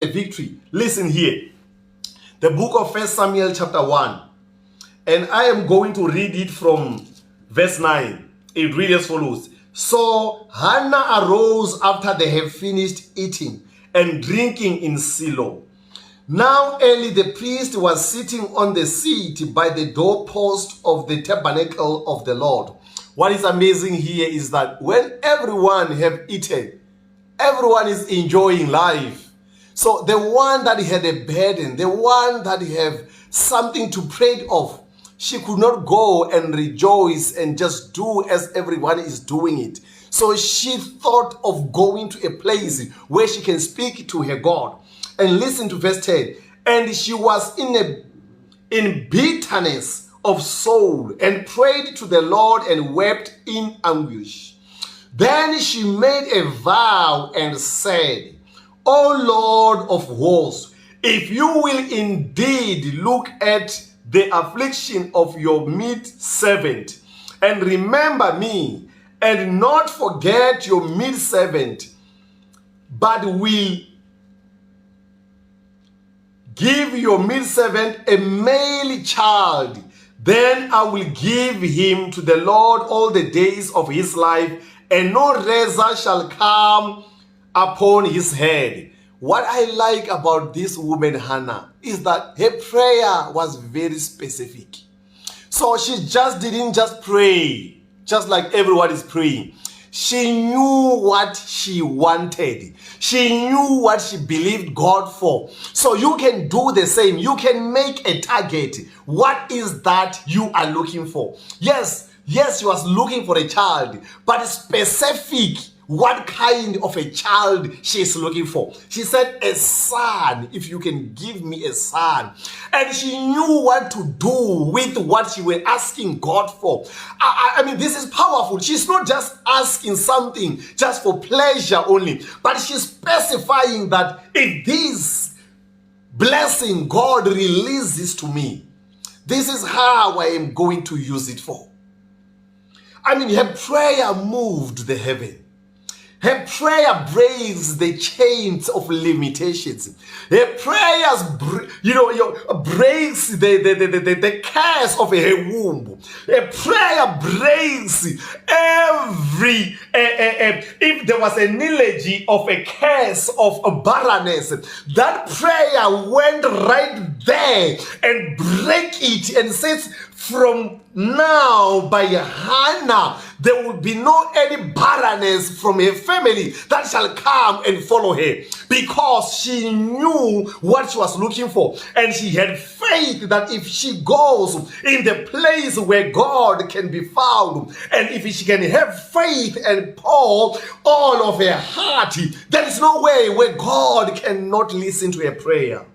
victory. Listen here. The book of 1 Samuel chapter 1. And I am going to read it from verse 9. It reads as follows. So Hannah arose after they had finished eating and drinking in Shiloh. Now Eli the priest was sitting on the seat by the doorpost of the tabernacle of the Lord. What is amazing here is that when everyone have eaten, everyone is enjoying life. So the one that had a burden, the one that have something to pray of, she could not go and rejoice and just do as everyone is doing it. So she thought of going to a place where she can speak to her God. And listen to verse 10. And she was in bitterness of soul and prayed to the Lord and wept in anguish. Then she made a vow and said, O Lord of hosts, if you will indeed look at the affliction of your maidservant and remember me and not forget your maidservant, but will give your maidservant a male child, then I will give him to the Lord all the days of his life, and no razor shall come upon his head. What I like about this woman, Hannah, is that her prayer was very specific. So she just didn't just pray, just like everyone is praying. She knew what she wanted. She knew what she believed God for. So you can do the same. You can make a target. What is that you are looking for? Yes, she was looking for a child, but specific. What kind of a child she is looking for? She said, a son, if you can give me a son. And she knew what to do with what she was asking God for. I mean, this is powerful. She's not just asking something just for pleasure only, but she's specifying that if this blessing God releases to me, this is how I am going to use it for. I mean, her prayer moved the heaven. Her prayer breaks the chains of limitations. Her prayers, breaks the curse of her womb. Her prayer breaks every, if there was an analogy of a curse of a barrenness, that prayer went right there and break it and says, from now by Hannah, there will be no any barrenness from her family that shall come and follow her, because she knew what she was looking for, and she had faith that if she goes in the place where God can be found, and if she can have faith and pour all of her heart, there is no way where God cannot listen to her prayer.